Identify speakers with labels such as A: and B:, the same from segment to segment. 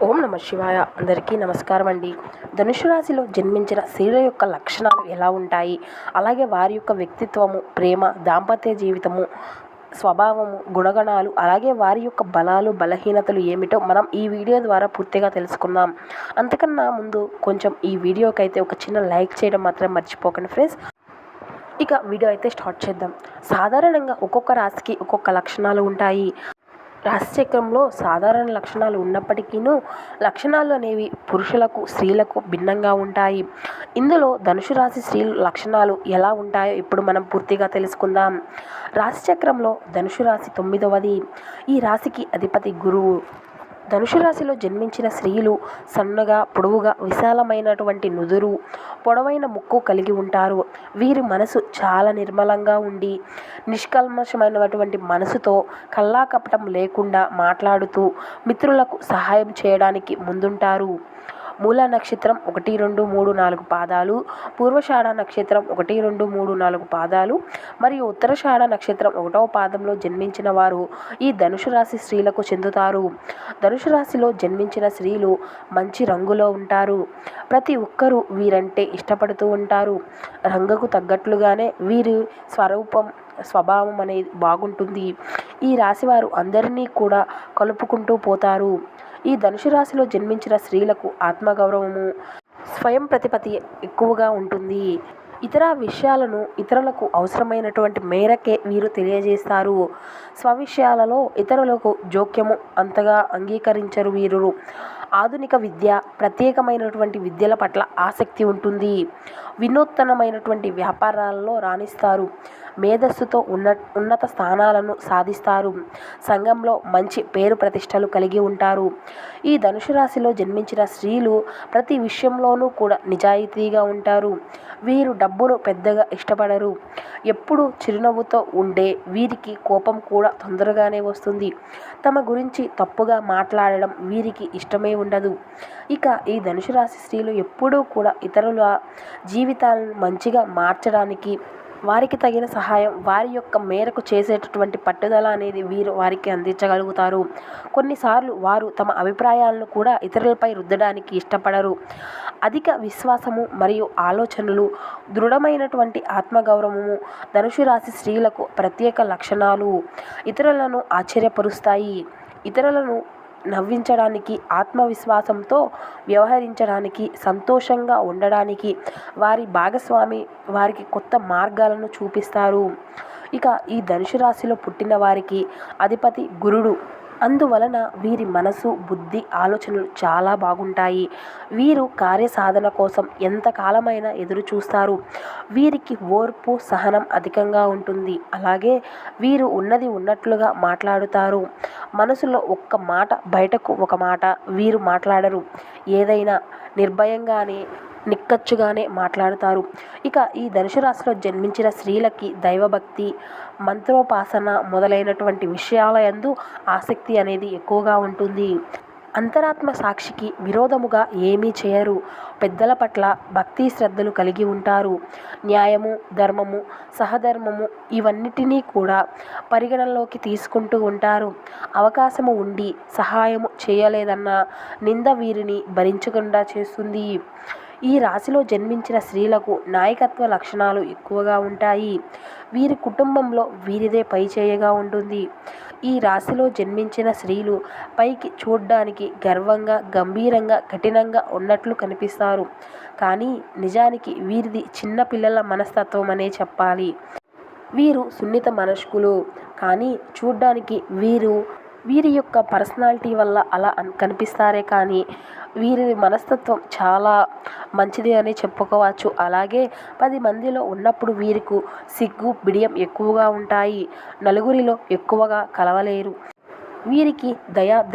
A: ఓం నమ శివాయ. అందరికీ నమస్కారం అండి. ధనుసు రాశిలో జన్మించిన స్త్రీల యొక్క లక్షణాలు ఎలా ఉంటాయి, అలాగే వారి యొక్క వ్యక్తిత్వము, ప్రేమ, దాంపత్య జీవితము, స్వభావము, గుణగణాలు, అలాగే వారి యొక్క బలాలు, బలహీనతలు ఏమిటో మనం ఈ వీడియో ద్వారా పూర్తిగా తెలుసుకుందాం. అంతకన్నా ముందు కొంచెం ఈ వీడియోకైతే ఒక చిన్న లైక్ చేయడం మాత్రం మర్చిపోకండి ఫ్రెండ్స్. ఇక వీడియో అయితే స్టార్ట్ చేద్దాం. సాధారణంగా ఒక్కొక్క రాశికి ఒక్కొక్క లక్షణాలు ఉంటాయి. రాశిచక్రంలో సాధారణ లక్షణాలు ఉన్నప్పటికీ లక్షణాలు అనేవి పురుషులకు, స్త్రీలకు భిన్నంగా ఉంటాయి. ఇందులో ధనుసు రాశి స్త్రీల లక్షణాలు ఎలా ఉంటాయో ఇప్పుడు మనం పూర్తిగా తెలుసుకుందాం. రాశిచక్రంలో ధనుసు రాశి 9వది. ఈ రాశికి అధిపతి గురువు. ధనుసు రాశిలో జన్మించిన స్త్రీలు సన్నగా, పొడవుగా, విశాలమైనటువంటి నుదురు, పొడవైన ముక్కు కలిగి ఉంటారు. వీరి మనసు చాలా నిర్మలంగా ఉండి నిష్కల్మషమైనటువంటి మనసుతో కల్లాకపటం లేకుండా మాట్లాడుతూ మిత్రులకు సహాయం చేయడానికి ముందుంటారు. మూల నక్షత్రం 1, 2, 3, 4 పాదాలు, పూర్వషాఢ నక్షత్రం 1, 2, 3, 4 పాదాలు మరియు ఉత్తరషాఢ నక్షత్రం 1వ పాదంలో జన్మించిన వారు ఈ ధనుసు రాశి స్త్రీలకు చెందుతారు. ధనుసు రాశిలో జన్మించిన స్త్రీలు మంచి రంగులో ఉంటారు. ప్రతి ఒక్కరూ వీరంటే ఇష్టపడుతూ ఉంటారు. రంగుకు తగ్గట్లుగానే వీరి స్వభావం అనేది బాగుంటుంది. ఈ రాశివారు అందరినీ కూడా కలుపుకుంటూ పోతారు. ఈ ధనుసు రాశిలో జన్మించిన స్త్రీలకు ఆత్మగౌరవము, స్వయం ప్రతిపత్తి ఎక్కువగా ఉంటుంది. ఇతర విషయాలను ఇతరులకు అవసరమైనటువంటి మేరకే వీరు తెలియజేస్తారు. స్వవిషయాలలో ఇతరులకు జోక్యము అంతగా అంగీకరించరు వీరు. ఆధునిక విద్య, ప్రత్యేకమైనటువంటి విద్యల పట్ల ఆసక్తి ఉంటుంది. వినూత్నమైనటువంటి వ్యాపారాలలో రాణిస్తారు. మేధస్సుతో ఉన్నత స్థానాలను సాధిస్తారు. సంఘంలో మంచి పేరు ప్రతిష్టలు కలిగి ఉంటారు. ఈ ధనుసు రాశిలో జన్మించిన స్త్రీలు ప్రతి విషయంలోనూ కూడా నిజాయితీగా ఉంటారు. వీరు డబ్బును పెద్దగా ఇష్టపడరు. ఎప్పుడూ చిరునవ్వుతో ఉండే వీరికి కోపం కూడా తొందరగానే వస్తుంది. తమ గురించి తప్పుగా మాట్లాడడం వీరికి ఇష్టమే ఉండదు. ఇక ఈ ధనుసు రాశి స్త్రీలు ఎప్పుడూ కూడా ఇతరుల జీవితాలను మంచిగా మార్చడానికి, వారికి తగిన సహాయం, వారి యొక్క మేరకు చేసేటటువంటి పట్టుదల అనేది వీరు వారికి అందించగలుగుతారు. కొన్నిసార్లు వారు తమ అభిప్రాయాలను కూడా ఇతరులపై రుద్దడానికి ఇష్టపడరు. అధిక విశ్వాసము మరియు ఆలోచనలు, దృఢమైనటువంటి ఆత్మగౌరవము ధనుసు రాశి స్త్రీలకు ప్రత్యేక లక్షణాలు. ఇతరులను ఆశ్చర్యపరుస్తాయి. ఇతరులను నవ్వించడానికి, ఆత్మవిశ్వాసంతో వ్యవహరించడానికి, సంతోషంగా ఉండడానికి వారి భాగస్వామి వారికి కొత్త మార్గాలను చూపిస్తారు. ఇక ఈ ధనుసు రాశిలో పుట్టిన వారికి అధిపతి గురుడు. అందువలన వీరి మనసు, బుద్ధి, ఆలోచనలు చాలా బాగుంటాయి. వీరు కార్యసాధన కోసం ఎంతకాలమైనా ఎదురు చూస్తారు. వీరికి ఓర్పు, సహనం అధికంగా ఉంటుంది. అలాగే వీరు ఉన్నది ఉన్నట్లుగా మాట్లాడుతారు. మనసులో ఒక్క మాట, బయటకు ఒక మాట వీరు మాట్లాడరు. ఏదైనా నిర్భయంగానే, నిక్కచ్చుగానే మాట్లాడుతారు. ఇక ఈ ధనుసు రాశిలో జన్మించిన స్త్రీలకి దైవభక్తి, మంత్రోపాసన మొదలైనటువంటి విషయాల యందు ఆసక్తి అనేది ఎక్కువగా ఉంటుంది. అంతరాత్మ సాక్షికి విరోధముగా ఏమీ చేయరు. పెద్దల పట్ల భక్తి శ్రద్ధలు కలిగి ఉంటారు. న్యాయము, ధర్మము, సహధర్మము ఇవన్నిటినీ కూడా పరిగణనలోకి తీసుకుంటూ ఉంటారు. అవకాశము ఉండి సహాయము చేయలేదన్న నింద వీరిని భరించకుండా చేస్తుంది. ఈ రాశిలో జన్మించిన స్త్రీలకు నాయకత్వ లక్షణాలు ఎక్కువగా ఉంటాయి. వీరి కుటుంబంలో వీరిదే పైచేయగా ఉంటుంది. ఈ రాశిలో జన్మించిన స్త్రీలు పైకి చూడ్డానికి గర్వంగా, గంభీరంగా, కఠినంగా ఉన్నట్లు కనిపిస్తారు. కానీ నిజానికి వీరిది చిన్న పిల్లల మనస్తత్వం అనే చెప్పాలి. వీరు సున్నిత మనస్కులు. కానీ చూడ్డానికి వీరి యొక్క పర్సనాలిటీ వల్ల అలా కనిపిస్తారే కానీ వీరి మనస్తత్వం చాలా మంచిది అని చెప్పుకోవచ్చు. అలాగే 10 మందిలో ఉన్నప్పుడు వీరికి సిగ్గు, బిడియం ఎక్కువగా ఉంటాయి. నలుగురిలో ఎక్కువగా కలవలేరు. వీరికి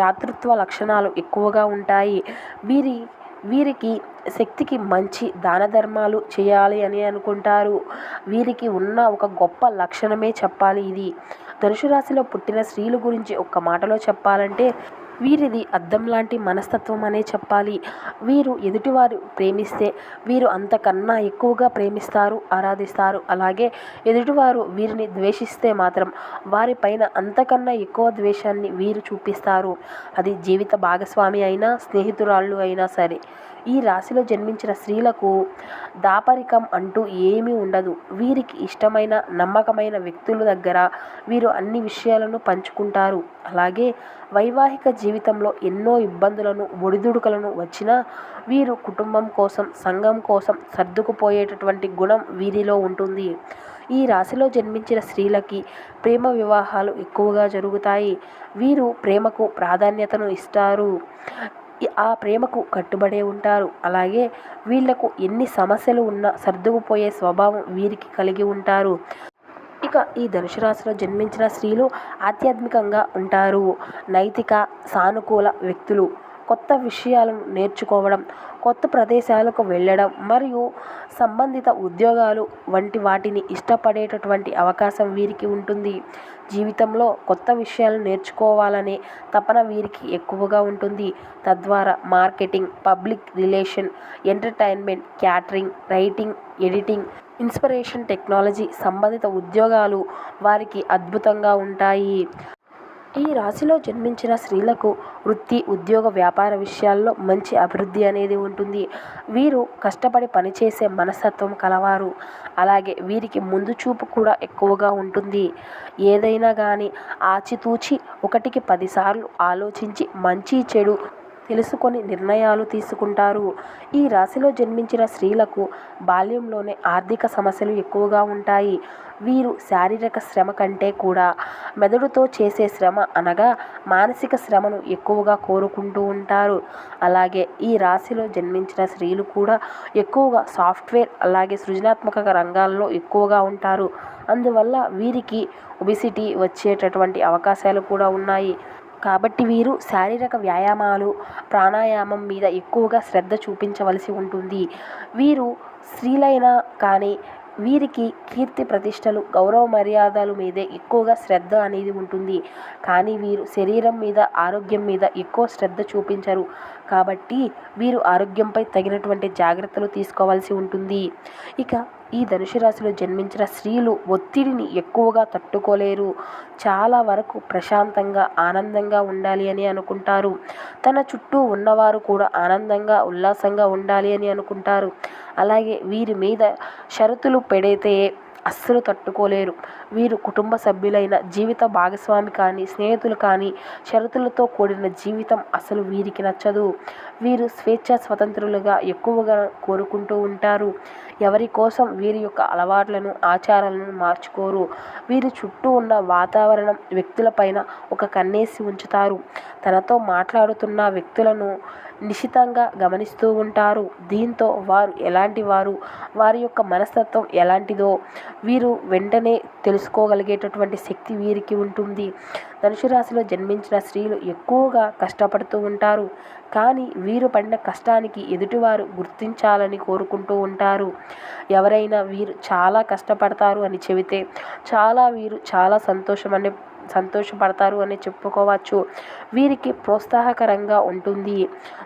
A: దాతృత్వ లక్షణాలు ఎక్కువగా ఉంటాయి. వీరికి శక్తికి మంచి దాన ధర్మాలు చేయాలి అని అనుకుంటారు. వీరికి ఉన్న ఒక గొప్ప లక్షణమే చెప్పాలి ఇది. ధనుసు రాశిలో పుట్టిన స్త్రీల గురించి ఒక్క మాటలో చెప్పాలంటే వీరిది అద్దం లాంటి మనస్తత్వం అనే చెప్పాలి. వీరు ఎదుటివారు ప్రేమిస్తే వీరు అంతకన్నా ఎక్కువగా ప్రేమిస్తారు, ఆరాధిస్తారు. అలాగే ఎదుటివారు వీరిని ద్వేషిస్తే మాత్రం వారిపైన అంతకన్నా ఎక్కువ ద్వేషాన్ని వీరు చూపిస్తారు. అది జీవిత భాగస్వామి అయినా, స్నేహితురాళ్ళు అయినా సరే. ఈ రాశిలో జన్మించిన స్త్రీలకు దాపరికం అంటూ ఏమీ ఉండదు. వీరికి ఇష్టమైన, నమ్మకమైన వ్యక్తుల దగ్గర వీరు అన్ని విషయాలను పంచుకుంటారు. అలాగే వైవాహిక జీవితంలో ఎన్నో ఇబ్బందులను, ఒడిదుడుకులను వచ్చినా వీరు కుటుంబం కోసం, సంఘం కోసం సర్దుకుపోయేటటువంటి గుణం వీరిలో ఉంటుంది. ఈ రాశిలో జన్మించిన స్త్రీలకి ప్రేమ వివాహాలు ఎక్కువగా జరుగుతాయి. వీరు ప్రేమకు ప్రాధాన్యతను ఇస్తారు. ఆ ప్రేమకు కట్టుబడే ఉంటారు. అలాగే వీళ్లకు ఎన్ని సమస్యలు ఉన్నా సర్దుకుపోయే స్వభావం వీరికి కలిగి ఉంటారు. ఇక ఈ ధనుసు రాశిలో జన్మించిన స్త్రీలు ఆధ్యాత్మికంగా ఉంటారు. నైతిక, సానుకూల వ్యక్తులు. కొత్త విషయాలను నేర్చుకోవడం, కొత్త ప్రదేశాలకు వెళ్ళడం మరియు సంబంధిత ఉద్యోగాలు వంటి వాటిని ఇష్టపడేటటువంటి అవకాశం వీరికి ఉంటుంది. జీవితంలో కొత్త విషయాలు నేర్చుకోవాలనే తపన వీరికి ఎక్కువగా ఉంటుంది. తద్వారా marketing, public relation, entertainment, catering, writing, editing, inspiration technology సంబంధిత ఉద్యోగాలు వారికి అద్భుతంగా ఉంటాయి. ఈ రాశిలో జన్మించిన స్త్రీలకు వృత్తి, ఉద్యోగ, వ్యాపార విషయాల్లో మంచి అభివృద్ధి అనేది ఉంటుంది. వీరు కష్టపడి పనిచేసే మనస్తత్వం కలవారు. అలాగే వీరికి ముందు చూపు కూడా ఎక్కువగా ఉంటుంది. ఏదైనా కానీ ఆచితూచి 1కి 10 సార్లు ఆలోచించి మంచి చెడు తెలుసుకొని నిర్ణయాలు తీసుకుంటారు. ఈ రాశిలో జన్మించిన స్త్రీలకు బాల్యంలోనే ఆర్థిక సమస్యలు ఎక్కువగా ఉంటాయి. వీరు శారీరక శ్రమ కంటే కూడా మెదడుతో చేసే శ్రమ అనగా మానసిక శ్రమను ఎక్కువగా కోరుకుంటూ ఉంటారు. అలాగే ఈ రాశిలో జన్మించిన స్త్రీలు కూడా ఎక్కువగా సాఫ్ట్వేర్, అలాగే సృజనాత్మక రంగాల్లో ఎక్కువగా ఉంటారు. అందువల్ల వీరికి ఒబిసిటీ వచ్చేటటువంటి అవకాశాలు కూడా ఉన్నాయి. కాబట్టి వీరు శారీరక వ్యాయామాలు, ప్రాణాయామం మీద ఎక్కువగా శ్రద్ధ చూపించవలసి ఉంటుంది. వీరు స్త్రీలైనా కానీ వీరికి కీర్తి ప్రతిష్టలు, గౌరవ మర్యాదల మీదే ఎక్కువగా శ్రద్ధ అనేది ఉంటుంది. కానీ వీరు శరీరం మీద, ఆరోగ్యం మీద ఎక్కువ శ్రద్ధ చూపించరు. కాబట్టి వీరు ఆరోగ్యంపై తగినటువంటి జాగ్రత్తలు తీసుకోవాల్సి ఉంటుంది. ఇక ఈ ధనుసు రాశిలో జన్మించిన స్త్రీలు ఒత్తిడిని ఎక్కువగా తట్టుకోలేరు. చాలా వరకు ప్రశాంతంగా, ఆనందంగా ఉండాలి అని అనుకుంటారు. తన చుట్టూ ఉన్నవారు కూడా ఆనందంగా, ఉల్లాసంగా ఉండాలి అని అనుకుంటారు. అలాగే వీరి మీద షరతులు పెడితే అస్సలు తట్టుకోలేరు. వీరు కుటుంబ సభ్యులైన, జీవిత భాగస్వామి కానీ, స్నేహితులు కానీ షరతులతో కూడిన జీవితం అసలు వీరికి నచ్చదు. వీరు స్వేచ్ఛా స్వతంత్రులుగా ఎక్కువగా కోరుకుంటూ ఉంటారు. ఎవరి కోసం వీరి యొక్క అలవాట్లను, ఆచారాలను మార్చుకోరు. వీరి చుట్టూ ఉన్న వాతావరణం, వ్యక్తులపైన ఒక కన్నేసి ఉంచుతారు. తనతో మాట్లాడుతున్న వ్యక్తులను నిశితంగా గమనిస్తూ ఉంటారు. దీంతో వారు ఎలాంటి వారు, వారి యొక్క మనస్తత్వం ఎలాంటిదో వీరు వెంటనే తెలుసుకోగలిగేటటువంటి శక్తి వీరికి ఉంటుంది. ధనుసు రాశిలో జన్మించిన స్త్రీలు ఎక్కువగా కష్టపడుతూ ఉంటారు. కానీ వీరు పడిన కష్టానికి ఎదుటివారు గుర్తించాలని కోరుకుంటూ ఉంటారు. ఎవరైనా వీరు చాలా కష్టపడతారు అని చెబితే వీరు చాలా సంతోషపడతారు అని చెప్పుకోవచ్చు. వీరికి ప్రోత్సాహకరంగా ఉంటుంది.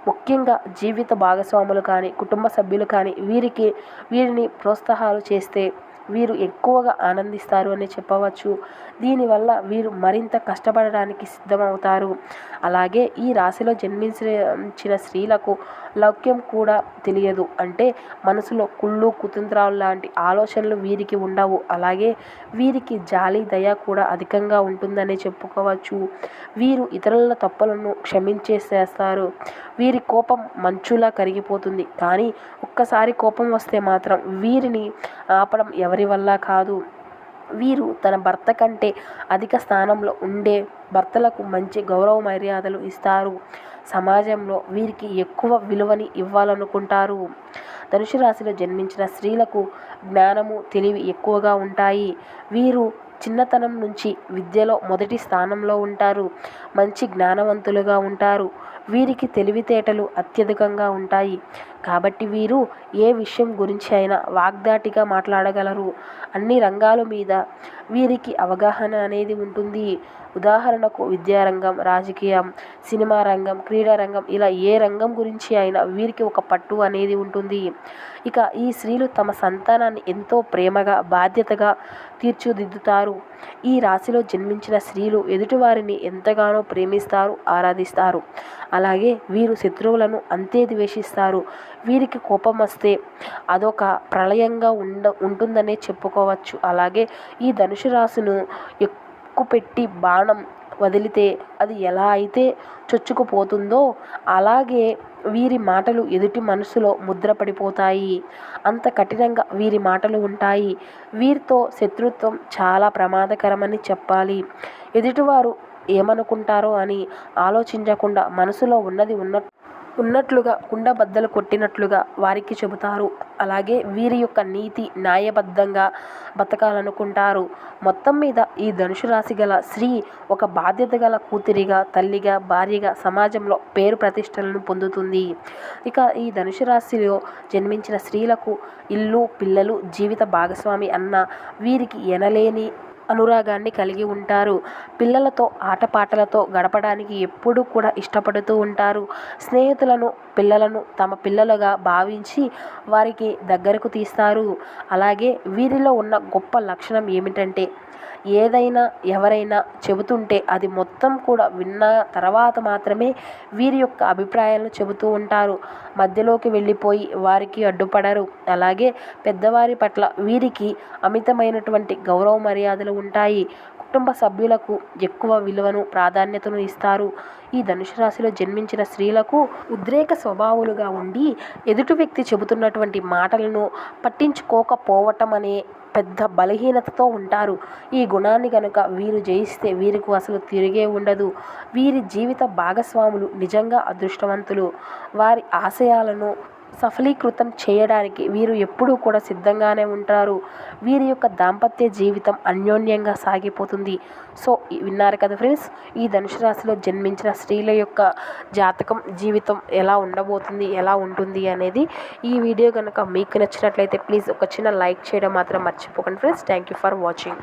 A: ముఖ్యంగా జీవిత భాగస్వాములు కానీ, కుటుంబ సభ్యులు కానీ వీరిని ప్రోత్సాహాలు చేస్తే వీరు ఎక్కువగా ఆనందిస్తారు అని చెప్పవచ్చు. దీనివల్ల వీరు మరింత కష్టపడడానికి సిద్ధమవుతారు. అలాగే ఈ రాశిలో జన్మించిన స్త్రీలకు లౌక్యం కూడా తెలియదు. అంటే మనసులో కుళ్ళు, కుతంత్రాలు లాంటి ఆలోచనలు వీరికి ఉండవు. అలాగే వీరికి జాలి, దయ కూడా అధికంగా ఉంటుందని చెప్పుకోవచ్చు. వీరు ఇతరుల తప్పులను క్షమించేసేస్తారు. వీరి కోపం మంచులా కరిగిపోతుంది. కానీ ఒక్కసారి కోపం వస్తే మాత్రం వీరిని ఆపడం ఎవరి వల్ల కాదు. వీరు తన భర్త కంటే అధిక స్థానంలో ఉండే భర్తలకు మంచి గౌరవ మర్యాదలు ఇస్తారు. సమాజంలో వీరికి ఎక్కువ విలువని ఇవ్వాలనుకుంటారు. ధనుసు రాశిలో జన్మించిన స్త్రీలకు జ్ఞానము, తెలివి ఎక్కువగా ఉంటాయి. వీరు చిన్నతనం నుంచి విద్యలో మొదటి స్థానంలో ఉంటారు. మంచి జ్ఞానవంతులుగా ఉంటారు. వీరికి తెలివితేటలు అత్యధికంగా ఉంటాయి కాబట్టి వీరు ఏ విషయం గురించి అయినా వాగ్దాటిగా మాట్లాడగలరు. అన్ని రంగాల మీద వీరికి అవగాహన అనేది ఉంటుంది. ఉదాహరణకు విద్యారంగం, రాజకీయం, సినిమా రంగం, క్రీడా రంగం, ఇలా ఏ రంగం గురించి అయినా వీరికి ఒక పట్టు అనేది ఉంటుంది. ఇక ఈ స్త్రీలు తమ సంతానాన్ని ఎంతో ప్రేమగా, బాధ్యతగా తీర్చిదిద్దుతారు. ఈ రాశిలో జన్మించిన స్త్రీలు ఎదుటివారిని ఎంతగానో ప్రేమిస్తారు, ఆరాధిస్తారు. అలాగే వీరు శత్రువులను అంతే ద్వేషిస్తారు. వీరికి కోపం వస్తే అదొక ప్రళయంగా ఉంటుందనే చెప్పుకోవచ్చు. అలాగే ఈ ధనుసు రాశిను ఎక్కుపెట్టి బాణం వదిలితే అది ఎలా అయితే చొచ్చుకుపోతుందో అలాగే వీరి మాటలు ఎదుటి మనసులో ముద్రపడిపోతాయి. అంత కఠినంగా వీరి మాటలు ఉంటాయి. వీరితో శత్రుత్వం చాలా ప్రమాదకరమని చెప్పాలి. ఎదుటివారు ఏమనుకుంటారో అని ఆలోచించకుండా మనసులో ఉన్నది ఉన్నట్లుగా కుండబద్దలు కొట్టినట్లుగా వారికి చెబుతారు. అలాగే వీరి యొక్క నీతి న్యాయబద్ధంగా బతకాలనుకుంటారు. మొత్తం మీద ఈ ధనుసు రాశి గల స్త్రీ ఒక బాధ్యత గల కూతురిగా, తల్లిగా, భార్యగా సమాజంలో పేరు ప్రతిష్టలను పొందుతుంది. ఇక ఈ ధనుసు రాశిలో జన్మించిన స్త్రీలకు ఇల్లు, పిల్లలు, జీవిత భాగస్వామి అన్న వీరికి ఎనలేని అనురాగాన్ని కలిగి ఉంటారు. పిల్లలతో ఆటపాటలతో గడపడానికి ఎప్పుడూ కూడా ఇష్టపడుతూ ఉంటారు. స్నేహితులను, పిల్లలను తమ పిల్లలుగా భావించి వారికి దగ్గరకు తీస్తారు. అలాగే వీరిలో ఉన్న గొప్ప లక్షణం ఏమిటంటే ఏదైనా ఎవరైనా చెబుతుంటే అది మొత్తం కూడా విన్న తర్వాత మాత్రమే వీరి యొక్క అభిప్రాయాలను చెబుతూ ఉంటారు. మధ్యలోకి వెళ్ళిపోయి వారికి అడ్డుపడరు. అలాగే పెద్దవారి పట్ల వీరికి అమితమైనటువంటి గౌరవ మర్యాదలు ఉంటాయి. కుటుంబ సభ్యులకు ఎక్కువ విలువను, ప్రాధాన్యతను ఇస్తారు. ఈ ధనుసు రాశిలో జన్మించిన స్త్రీలకు ఉద్రేక స్వభావాలుగా ఉండి ఎదుటి వ్యక్తి చెబుతున్నటువంటి మాటలను పట్టించుకోకపోవటం అనే పెద్ద బలహీనతతో ఉంటారు. ఈ గుణాన్ని కనుక వీరు జయిస్తే వీరికి అసలు తిరిగే ఉండదు. వీరి జీవిత భాగస్వాములు నిజంగా అదృష్టవంతులు. వారి ఆశయాలను సఫలీకృతం చేయడానికి వీరు ఎప్పుడూ కూడా సిద్ధంగానే ఉంటారు. వీరి యొక్క దాంపత్య జీవితం అన్యోన్యంగా సాగిపోతుంది. సో విన్నారు కదా ఫ్రెండ్స్, ఈ ధనుసు రాశిలో జన్మించిన స్త్రీల యొక్క జాతకం, జీవితం ఎలా ఉండబోతుంది, ఎలా ఉంటుంది అనేది. ఈ వీడియో కనుక మీకు నచ్చినట్లయితే ప్లీజ్ ఒక చిన్న లైక్ చేయడం మాత్రం మర్చిపోకండి friends. Thank you for watching.